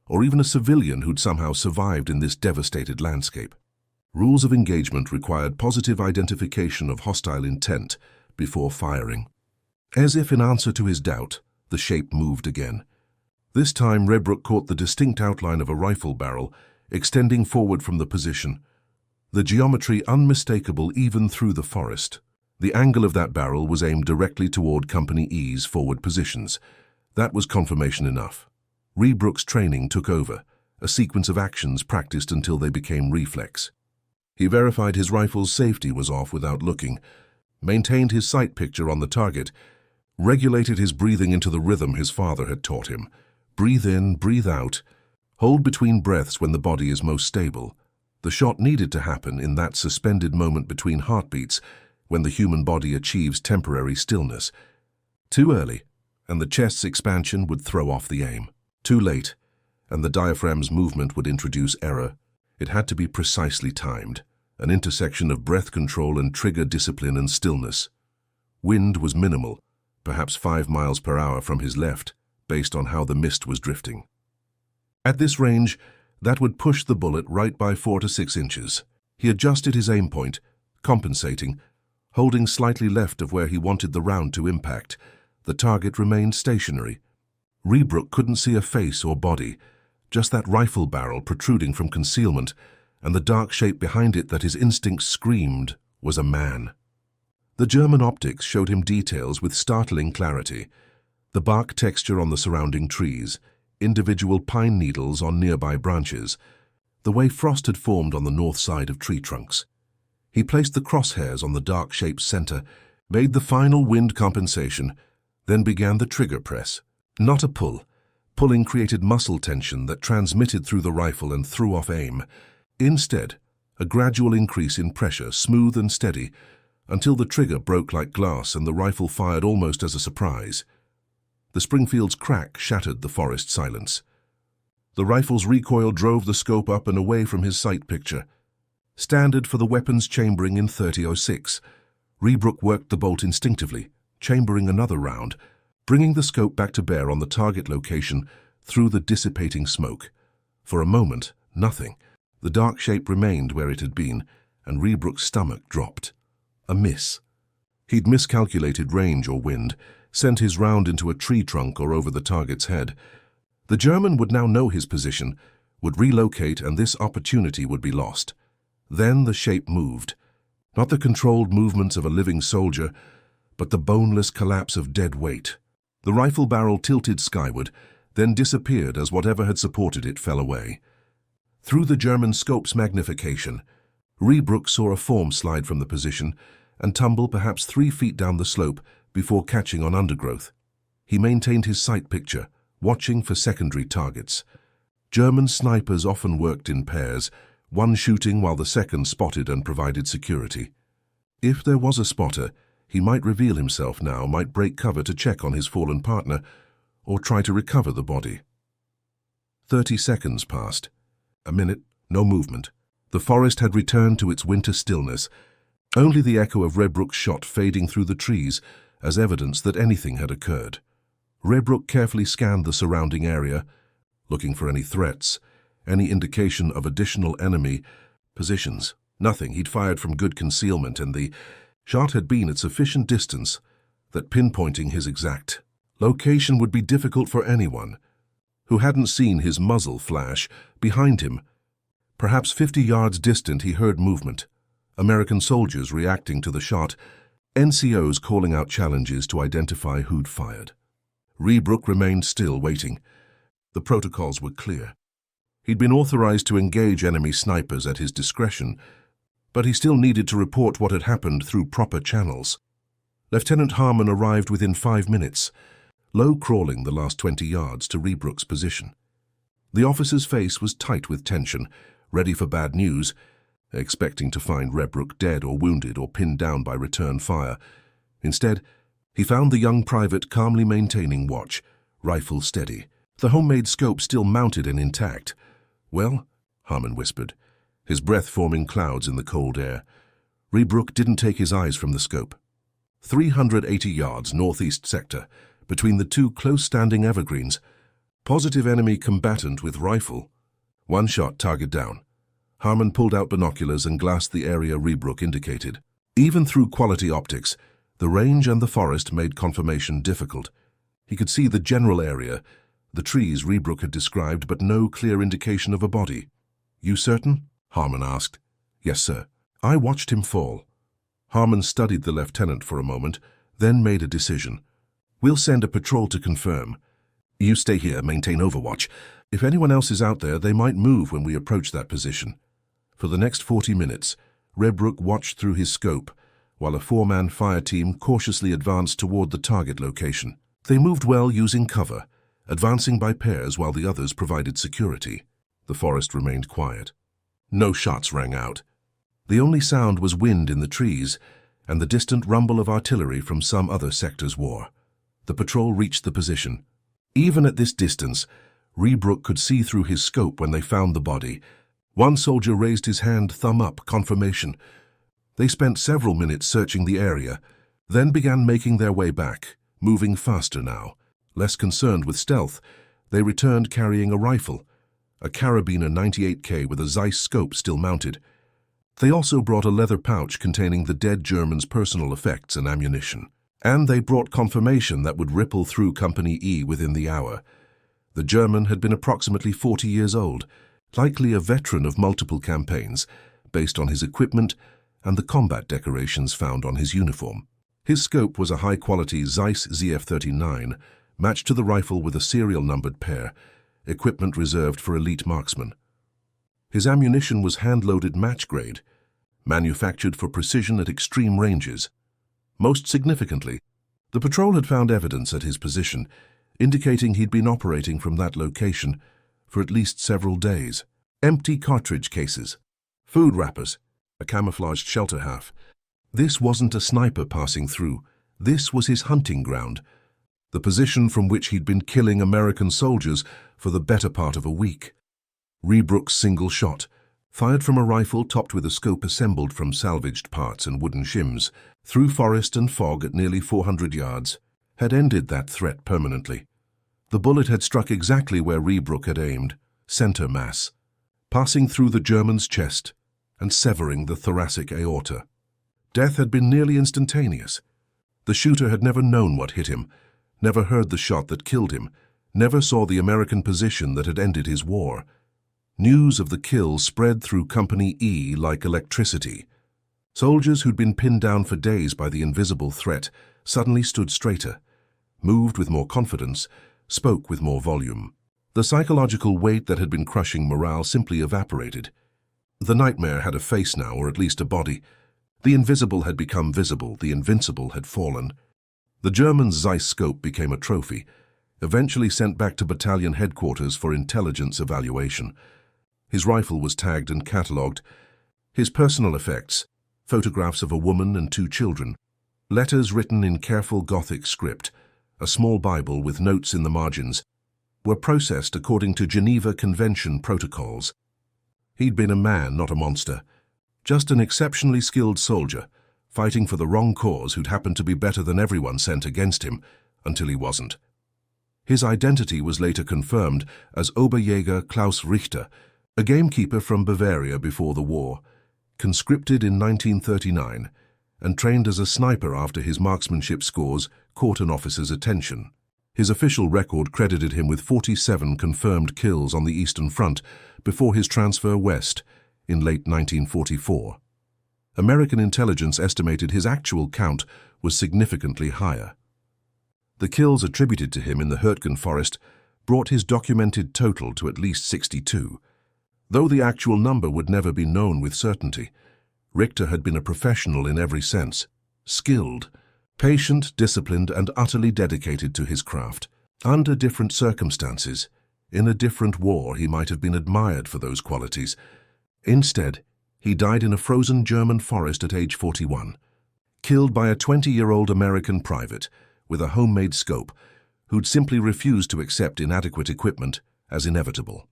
or even a civilian who'd somehow survived in this devastated landscape? Rules of engagement required positive identification of hostile intent before firing. As if in answer to his doubt, the shape moved again. This time Rebrook caught the distinct outline of a rifle barrel extending forward from the position, the geometry unmistakable even through the forest. The angle of that barrel was aimed directly toward Company E's forward positions. That was confirmation enough. Rebrook's training took over, a sequence of actions practiced until they became reflex. He verified his rifle's safety was off without looking, maintained his sight picture on the target, regulated his breathing into the rhythm his father had taught him. Breathe in, breathe out. Hold between breaths when the body is most stable. The shot needed to happen in that suspended moment between heartbeats when the human body achieves temporary stillness. Too early, and the chest's expansion would throw off the aim. Too late, and the diaphragm's movement would introduce error. It had to be precisely timed, an intersection of breath control and trigger discipline and stillness. Wind was minimal, perhaps 5 miles per hour from his left, based on how the mist was drifting. At this range, that would push the bullet right by 4 to 6 inches. He adjusted his aim point, compensating, holding slightly left of where he wanted the round to impact. The target remained stationary. Rebrook couldn't see a face or body, just that rifle barrel protruding from concealment, and the dark shape behind it that his instincts screamed was a man. The German optics showed him details with startling clarity. The bark texture on the surrounding trees, individual pine needles on nearby branches, the way frost had formed on the north side of tree trunks. He placed the crosshairs on the dark shape's center, made the final wind compensation, then began the trigger press. Not a pull. Pulling created muscle tension that transmitted through the rifle and threw off aim. Instead, a gradual increase in pressure, smooth and steady, until the trigger broke like glass and the rifle fired almost as a surprise. The Springfield's crack shattered the forest silence. The rifle's recoil drove the scope up and away from his sight picture. Standard for the weapon's chambering in 3006. Rebrook worked the bolt instinctively, chambering another round, bringing the scope back to bear on the target location through the dissipating smoke. For a moment, nothing. The dark shape remained where it had been, and Rebrook's stomach dropped. A miss. He'd miscalculated range or wind, sent his round into a tree trunk or over the target's head. The German would now know his position, would relocate, and this opportunity would be lost. Then the shape moved. Not the controlled movements of a living soldier, but the boneless collapse of dead weight. The rifle barrel tilted skyward, then disappeared as whatever had supported it fell away. Through the German scope's magnification, Rebrook saw a form slide from the position and tumble perhaps 3 feet down the slope before catching on undergrowth. He maintained his sight picture, watching for secondary targets. German snipers often worked in pairs, one shooting while the second spotted and provided security. If there was a spotter, he might reveal himself now, might break cover to check on his fallen partner, or try to recover the body. 30 seconds passed. A minute, no movement. The forest had returned to its winter stillness, only the echo of Rebrook's shot fading through the trees as evidence that anything had occurred. Rebrook carefully scanned the surrounding area, looking for any threats, any indication of additional enemy positions. Nothing. He'd fired from good concealment, and the shot had been at sufficient distance that pinpointing his exact location would be difficult for anyone who hadn't seen his muzzle flash behind him. Perhaps 50 yards distant, he heard movement. American soldiers reacting to the shot, NCOs calling out challenges to identify who'd fired. Rebrook remained still, waiting. The protocols were clear. He'd been authorized to engage enemy snipers at his discretion, but he still needed to report what had happened through proper channels. Lieutenant Harmon arrived within 5 minutes, low-crawling the last 20 yards to Rebrook's position. The officer's face was tight with tension, ready for bad news, expecting to find Rebrook dead or wounded or pinned down by return fire. Instead, he found the young private calmly maintaining watch, rifle steady, the homemade scope still mounted and intact. "Well," Harmon whispered, his breath forming clouds in the cold air. Rebrook didn't take his eyes from the scope. 380 yards northeast sector, between the two close-standing evergreens. Positive enemy combatant with rifle. One shot, target down. Harmon pulled out binoculars and glassed the area Rebrook indicated. Even through quality optics, the range and the forest made confirmation difficult. He could see the general area, the trees Rebrook had described, but no clear indication of a body. "You certain?" Harmon asked. "Yes, sir." "I watched him fall." Harmon studied the lieutenant for a moment, then made a decision. "We'll send a patrol to confirm. You stay here, maintain overwatch. If anyone else is out there, they might move when we approach that position." For the next 40 minutes, Rebrook watched through his scope, while a 4-man fire team cautiously advanced toward the target location. They moved well using cover, advancing by pairs while the others provided security. The forest remained quiet. No shots rang out. The only sound was wind in the trees and the distant rumble of artillery from some other sector's war. The patrol reached the position. Even at this distance, Rebrook could see through his scope when they found the body. One soldier raised his hand, thumb up, confirmation. They spent several minutes searching the area, then began making their way back, moving faster now. Less concerned with stealth, they returned carrying a rifle, a carabiner 98K with a Zeiss scope still mounted. They also brought a leather pouch containing the dead German's personal effects and ammunition. And they brought confirmation that would ripple through Company E within the hour. The German had been approximately 40 years old, likely a veteran of multiple campaigns, based on his equipment and the combat decorations found on his uniform. His scope was a high-quality Zeiss ZF-39, matched to the rifle with a serial-numbered pair, equipment reserved for elite marksmen. His ammunition was hand-loaded match-grade, manufactured for precision at extreme ranges. Most significantly, the patrol had found evidence at his position, indicating he'd been operating from that location for at least several days. Empty cartridge cases, food wrappers, a camouflaged shelter half. This wasn't a sniper passing through. This was his hunting ground, the position from which he'd been killing American soldiers for the better part of a week. Rebrook's single shot, fired from a rifle topped with a scope assembled from salvaged parts and wooden shims, through forest and fog at nearly 400 yards, had ended that threat permanently. The bullet had struck exactly where Rebrook had aimed, center mass, passing through the German's chest and severing the thoracic aorta. Death had been nearly instantaneous. The shooter had never known what hit him, never heard the shot that killed him, never saw the American position that had ended his war. News of the kill spread through Company E like electricity. Soldiers who'd been pinned down for days by the invisible threat suddenly stood straighter, moved with more confidence, spoke with more volume. The psychological weight that had been crushing morale simply evaporated. The nightmare had a face now, or at least a body. The invisible had become visible, the invincible had fallen. The German's Zeiss scope became a trophy, eventually sent back to battalion headquarters for intelligence evaluation. His rifle was tagged and catalogued. His personal effects, photographs of a woman and 2 children, letters written in careful Gothic script, a small Bible with notes in the margins, were processed according to Geneva Convention protocols. He'd been a man, not a monster, just an exceptionally skilled soldier, fighting for the wrong cause who'd happened to be better than everyone sent against him, until he wasn't. His identity was later confirmed as Oberjäger Klaus Richter, a gamekeeper from Bavaria before the war, conscripted in 1939 and trained as a sniper after his marksmanship scores caught an officer's attention. His official record credited him with 47 confirmed kills on the Eastern Front before his transfer west in late 1944. American intelligence estimated his actual count was significantly higher. The kills attributed to him in the Hürtgen forest brought his documented total to at least 62. Though the actual number would never be known with certainty, Richter had been a professional in every sense, skilled, patient, disciplined, and utterly dedicated to his craft. Under different circumstances, in a different war, he might have been admired for those qualities. Instead, he died in a frozen German forest at age 41, killed by a 20-year-old American private with a homemade scope who'd simply refused to accept inadequate equipment as inevitable.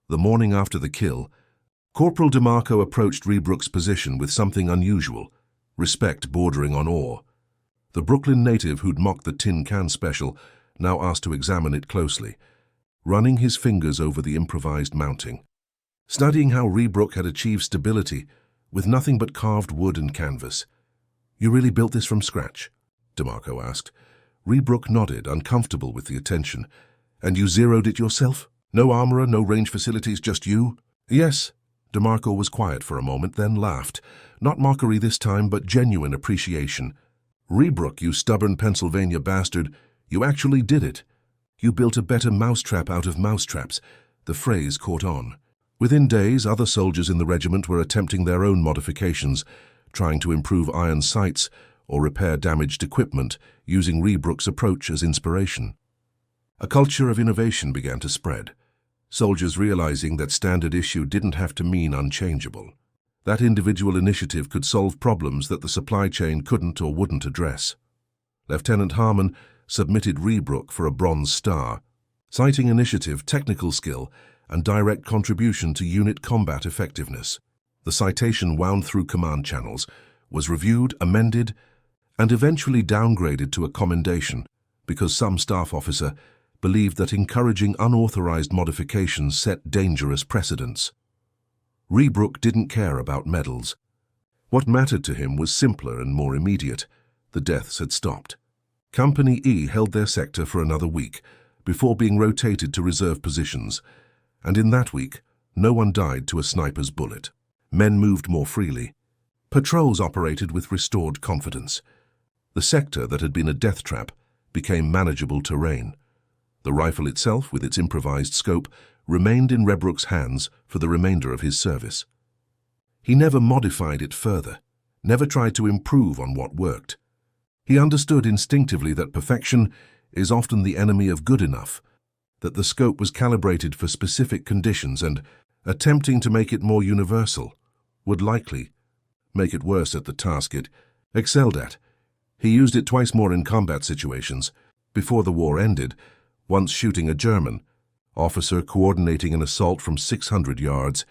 The morning after the kill, Corporal DeMarco approached Rebrook's position with something unusual, respect bordering on awe. The Brooklyn native who'd mocked the tin can special now asked to examine it closely, running his fingers over the improvised mounting. Studying how Rebrook had achieved stability with nothing but carved wood and canvas. "You really built this from scratch?" DeMarco asked. Rebrook nodded, uncomfortable with the attention. "And you zeroed it yourself? No armorer, no range facilities, just you?" "Yes." DeMarco was quiet for a moment, then laughed. Not mockery this time, but genuine appreciation. "Rebrook, you stubborn Pennsylvania bastard, you actually did it. You built a better mousetrap out of mousetraps." The phrase caught on. Within days, other soldiers in the regiment were attempting their own modifications, trying to improve iron sights or repair damaged equipment, using Rebrook's approach as inspiration. A culture of innovation began to spread, soldiers realizing that standard issue didn't have to mean unchangeable. That individual initiative could solve problems that the supply chain couldn't or wouldn't address. Lieutenant Harmon submitted Rebrook for a Bronze Star, citing initiative, technical skill, and direct contribution to unit combat effectiveness. The citation wound through command channels, was reviewed, amended, and eventually downgraded to a commendation because some staff officer believed that encouraging unauthorized modifications set dangerous precedents. Rebrook didn't care about medals. What mattered to him was simpler and more immediate. The deaths had stopped. Company E held their sector for another week before being rotated to reserve positions, and in that week, no one died to a sniper's bullet. Men moved more freely. Patrols operated with restored confidence. The sector that had been a death trap became manageable terrain. The rifle itself, with its improvised scope, remained in Rebrook's hands for the remainder of his service. He never modified it further, never tried to improve on what worked. He understood instinctively that perfection is often the enemy of good enough, that the scope was calibrated for specific conditions and attempting to make it more universal would likely make it worse at the task it excelled at. He used it twice more in combat situations. Before the war ended, once shooting a German officer coordinating an assault from 600 yards,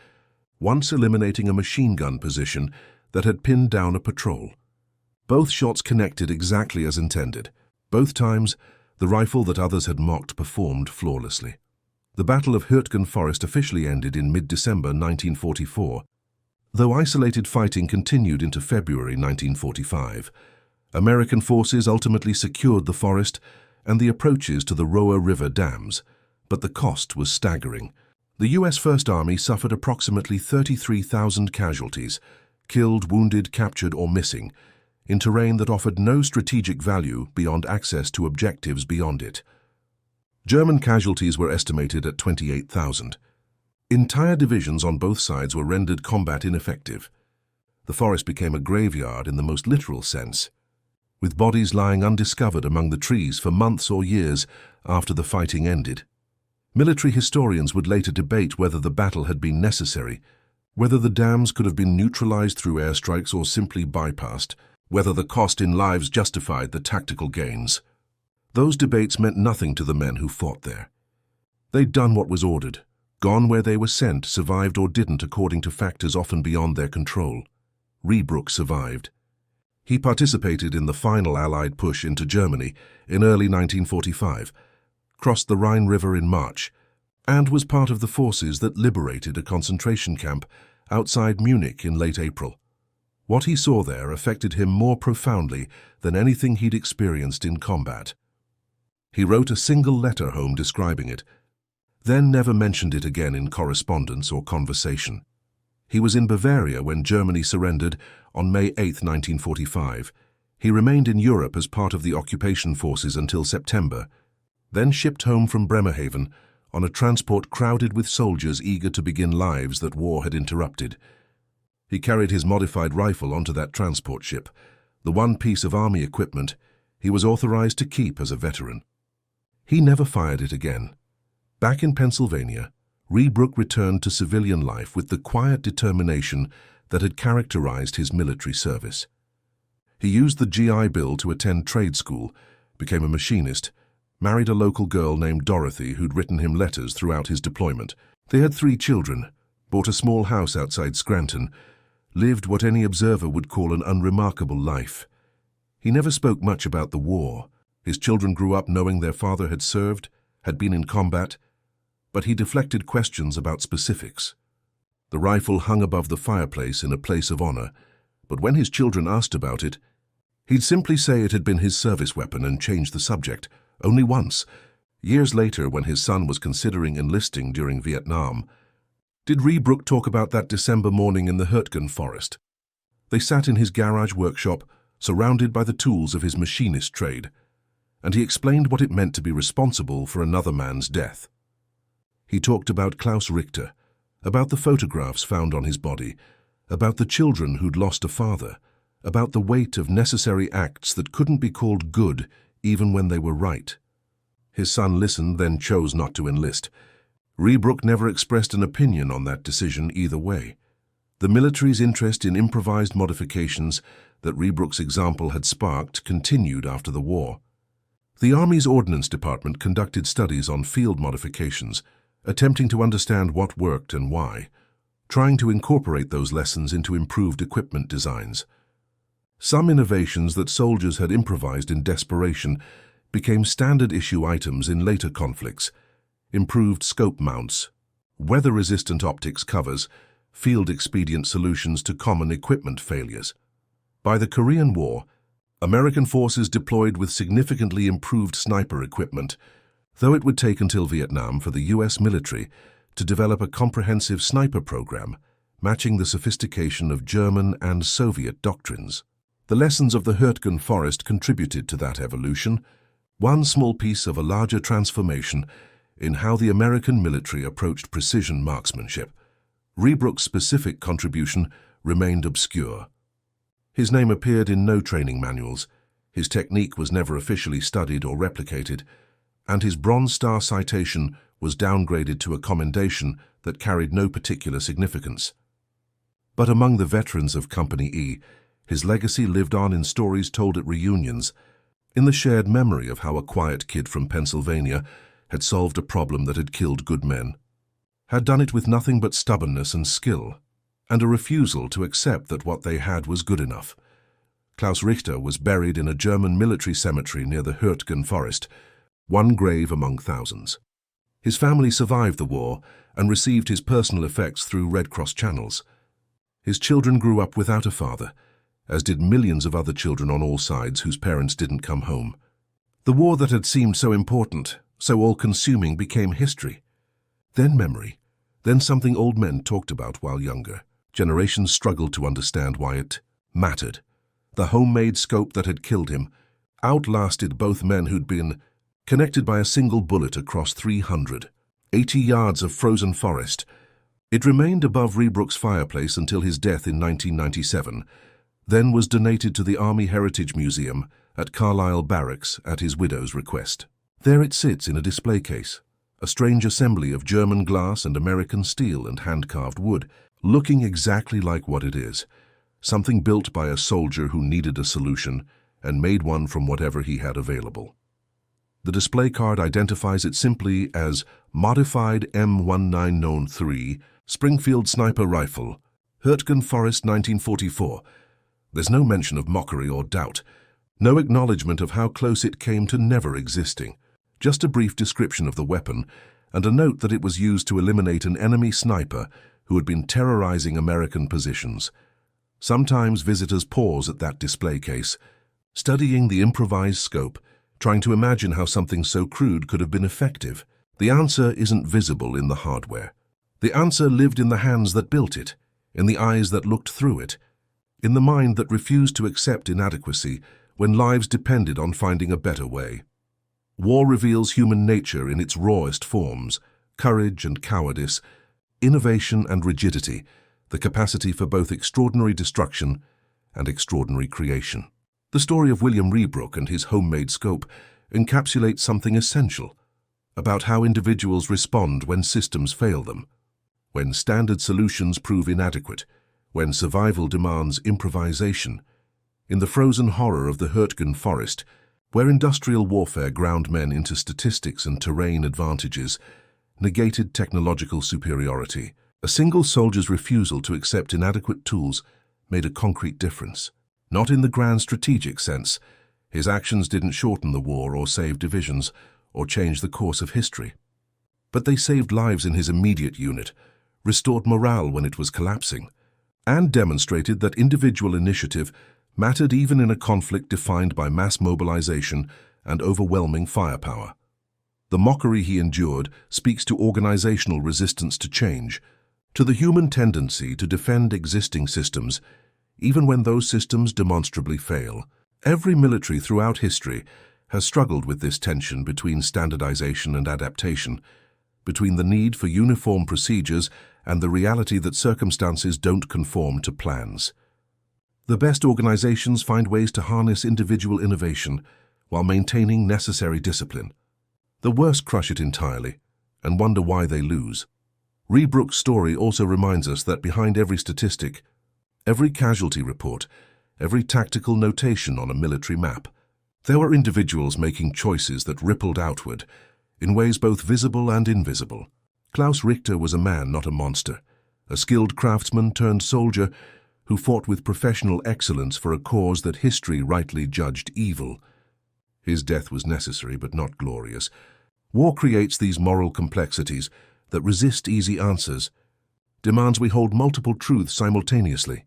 once eliminating a machine gun position that had pinned down a patrol. Both shots connected exactly as intended. Both times, the rifle that others had mocked performed flawlessly. The Battle of Hürtgen Forest officially ended in mid-December 1944. Though isolated fighting continued into February 1945, American forces ultimately secured the forest and the approaches to the Roa River dams, but the cost was staggering. The U.S. First Army suffered approximately 33,000 casualties, killed, wounded, captured, or missing, in terrain that offered no strategic value beyond access to objectives beyond it. German casualties were estimated at 28,000. Entire divisions on both sides were rendered combat ineffective. The forest became a graveyard in the most literal sense, with bodies lying undiscovered among the trees for months or years after the fighting ended. Military historians would later debate whether the battle had been necessary, whether the dams could have been neutralized through airstrikes or simply bypassed, whether the cost in lives justified the tactical gains. Those debates meant nothing to the men who fought there. They'd done what was ordered, gone where they were sent, survived or didn't according to factors often beyond their control. Rebrook survived. He participated in the final Allied push into Germany in early 1945, crossed the Rhine River in March, and was part of the forces that liberated a concentration camp outside Munich in late April. What he saw there affected him more profoundly than anything he'd experienced in combat. He wrote a single letter home describing it, then never mentioned it again in correspondence or conversation. He was in Bavaria when Germany surrendered on May 8, 1945. He remained in Europe as part of the occupation forces until September, then shipped home from Bremerhaven on a transport crowded with soldiers eager to begin lives that war had interrupted. He carried his modified rifle onto that transport ship, the one piece of army equipment he was authorized to keep as a veteran. He never fired it again. Back in Pennsylvania, Rebrook returned to civilian life with the quiet determination that had characterized his military service. He used the GI Bill to attend trade school, became a machinist, married a local girl named Dorothy who'd written him letters throughout his deployment. They had 3 children, bought a small house outside Scranton, lived what any observer would call an unremarkable life. He never spoke much about the war. His children grew up knowing their father had served, had been in combat, but he deflected questions about specifics. The rifle hung above the fireplace in a place of honor, but when his children asked about it, he'd simply say it had been his service weapon and change the subject, only once, years later when his son was considering enlisting during Vietnam. Did Rebrook talk about that December morning in the Hürtgen forest? They sat in his garage workshop, surrounded by the tools of his machinist trade, and he explained what it meant to be responsible for another man's death. He talked about Klaus Richter, about the photographs found on his body, about the children who'd lost a father, about the weight of necessary acts that couldn't be called good even when they were right. His son listened, then chose not to enlist. Rebrook never expressed an opinion on that decision either way. The military's interest in improvised modifications that Rebrook's example had sparked continued after the war. The Army's Ordnance Department conducted studies on field modifications, attempting to understand what worked and why, trying to incorporate those lessons into improved equipment designs. Some innovations that soldiers had improvised in desperation became standard-issue items in later conflicts: improved scope mounts, weather-resistant optics covers, field-expedient solutions to common equipment failures. By the Korean War, American forces deployed with significantly improved sniper equipment, though it would take until Vietnam for the U.S. military to develop a comprehensive sniper program matching the sophistication of German and Soviet doctrines. The lessons of the Hürtgen forest contributed to that evolution, one small piece of a larger transformation in how the American military approached precision marksmanship. Rebrook's specific contribution remained obscure. His name appeared in no training manuals, his technique was never officially studied or replicated, and his Bronze Star citation was downgraded to a commendation that carried no particular significance. But among the veterans of Company E, his legacy lived on in stories told at reunions, in the shared memory of how a quiet kid from Pennsylvania had solved a problem that had killed good men, had done it with nothing but stubbornness and skill, and a refusal to accept that what they had was good enough. Klaus Richter was buried in a German military cemetery near the Hürtgen forest, one grave among thousands. His family survived the war and received his personal effects through Red Cross channels. His children grew up without a father, as did millions of other children on all sides whose parents didn't come home. The war that had seemed so important, so all-consuming, became history. Then memory, then something old men talked about while younger. Generations struggled to understand why it mattered. The homemade scope that had killed him outlasted both men who'd been connected by a single bullet across 380 yards of frozen forest. It remained above Rebrook's fireplace until his death in 1997, then was donated to the Army Heritage Museum at Carlisle Barracks at his widow's request. There it sits in a display case, a strange assembly of German glass and American steel and hand-carved wood, looking exactly like what it is, something built by a soldier who needed a solution and made one from whatever he had available. The display card identifies it simply as Modified M1903 Springfield Sniper Rifle, Hürtgen Forest 1944. There's no mention of mockery or doubt, no acknowledgement of how close it came to never existing, just a brief description of the weapon and a note that it was used to eliminate an enemy sniper who had been terrorizing American positions. Sometimes visitors pause at that display case, studying the improvised scope, trying to imagine how something so crude could have been effective. The answer isn't visible in the hardware. The answer lived in the hands that built it, in the eyes that looked through it, in the mind that refused to accept inadequacy when lives depended on finding a better way. War reveals human nature in its rawest forms: courage and cowardice, innovation and rigidity, the capacity for both extraordinary destruction and extraordinary creation. The story of William Rebrook and his homemade scope encapsulates something essential about how individuals respond when systems fail them, when standard solutions prove inadequate, when survival demands improvisation. In the frozen horror of the Hürtgen forest, where industrial warfare ground men into statistics and terrain advantages, negated technological superiority, a single soldier's refusal to accept inadequate tools made a concrete difference. Not in the grand strategic sense. His actions didn't shorten the war or save divisions or change the course of history. But they saved lives in his immediate unit, restored morale when it was collapsing, and demonstrated that individual initiative mattered even in a conflict defined by mass mobilization and overwhelming firepower. The mockery he endured speaks to organizational resistance to change, to the human tendency to defend existing systems, even when those systems demonstrably fail. Every military throughout history has struggled with this tension between standardization and adaptation, between the need for uniform procedures and the reality that circumstances don't conform to plans. The best organizations find ways to harness individual innovation while maintaining necessary discipline. The worst crush it entirely and wonder why they lose. Rebrook's story also reminds us that behind every statistic, every casualty report, every tactical notation on a military map, there were individuals making choices that rippled outward in ways both visible and invisible. Klaus Richter was a man, not a monster, a skilled craftsman turned soldier who fought with professional excellence for a cause that history rightly judged evil. His death was necessary but not glorious. War creates these moral complexities that resist easy answers, demands we hold multiple truths simultaneously,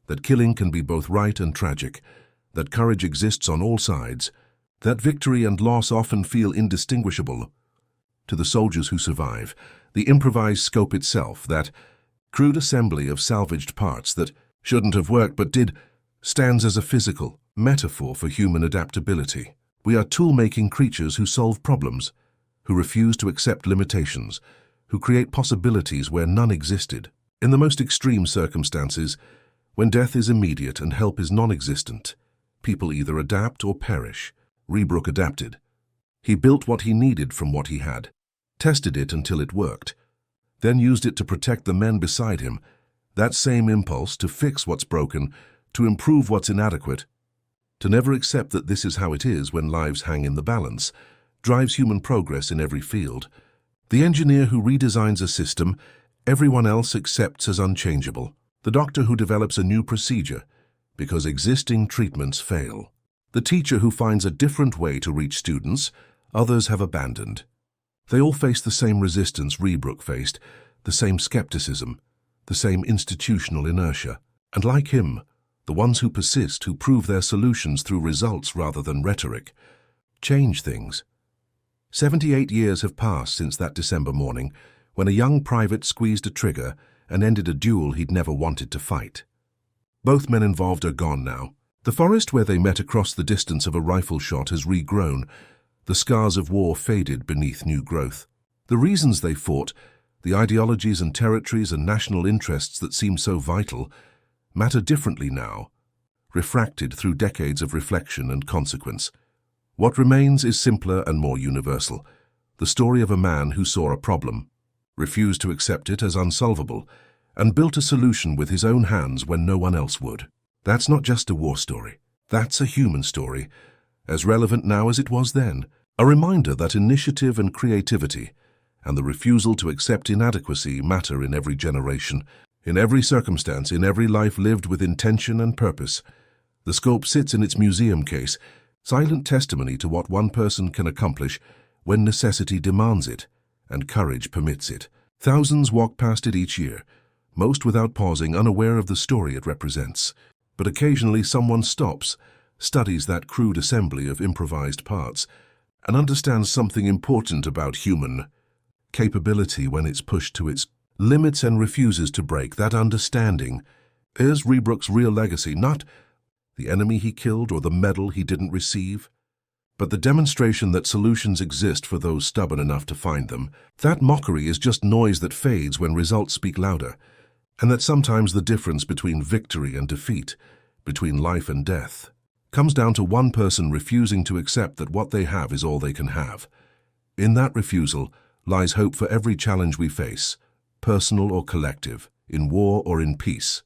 that killing can be both right and tragic, that courage exists on all sides, that victory and loss often feel indistinguishable. To the soldiers who survive, the improvised scope itself, that crude assembly of salvaged parts that shouldn't have worked but did, stands as a physical metaphor for human adaptability. We are tool-making creatures who solve problems, who refuse to accept limitations, who create possibilities where none existed. In the most extreme circumstances, when death is immediate and help is non-existent, people either adapt or perish. Rebrook adapted. He built what he needed from what he had, tested it until it worked, then used it to protect the men beside him. That same impulse to fix what's broken, to improve what's inadequate, to never accept that this is how it is when lives hang in the balance, drives human progress in every field. The engineer who redesigns a system everyone else accepts as unchangeable. The doctor who develops a new procedure because existing treatments fail. The teacher who finds a different way to reach students others have abandoned. They all face the same resistance Rebrook faced, the same skepticism, the same institutional inertia. And like him, the ones who persist, who prove their solutions through results rather than rhetoric, change things. 78 years have passed since that December morning when a young private squeezed a trigger and ended a duel he'd never wanted to fight. Both men involved are gone now. The forest where they met across the distance of a rifle shot has regrown. The scars of war faded beneath new growth. The reasons they fought, the ideologies and territories and national interests that seemed so vital, matter differently now, refracted through decades of reflection and consequence. What remains is simpler and more universal. The story of a man who saw a problem, refused to accept it as unsolvable, and built a solution with his own hands when no one else would. That's not just a war story. That's a human story, as relevant now as it was then. A reminder that initiative and creativity and the refusal to accept inadequacy matter in every generation, in every circumstance, in every life lived with intention and purpose. The scope sits in its museum case, silent testimony to what one person can accomplish when necessity demands it and courage permits it. Thousands walk past it each year, most without pausing, unaware of the story it represents. But occasionally someone stops, studies that crude assembly of improvised parts, and understands something important about human capability when it's pushed to its limits and refuses to break. That understanding is Rebrook's real legacy, not the enemy he killed or the medal he didn't receive, but the demonstration that solutions exist for those stubborn enough to find them. That mockery is just noise that fades when results speak louder, and that sometimes the difference between victory and defeat, between life and death, comes down to one person refusing to accept that what they have is all they can have. In that refusal lies hope for every challenge we face, personal or collective, in war or in peace.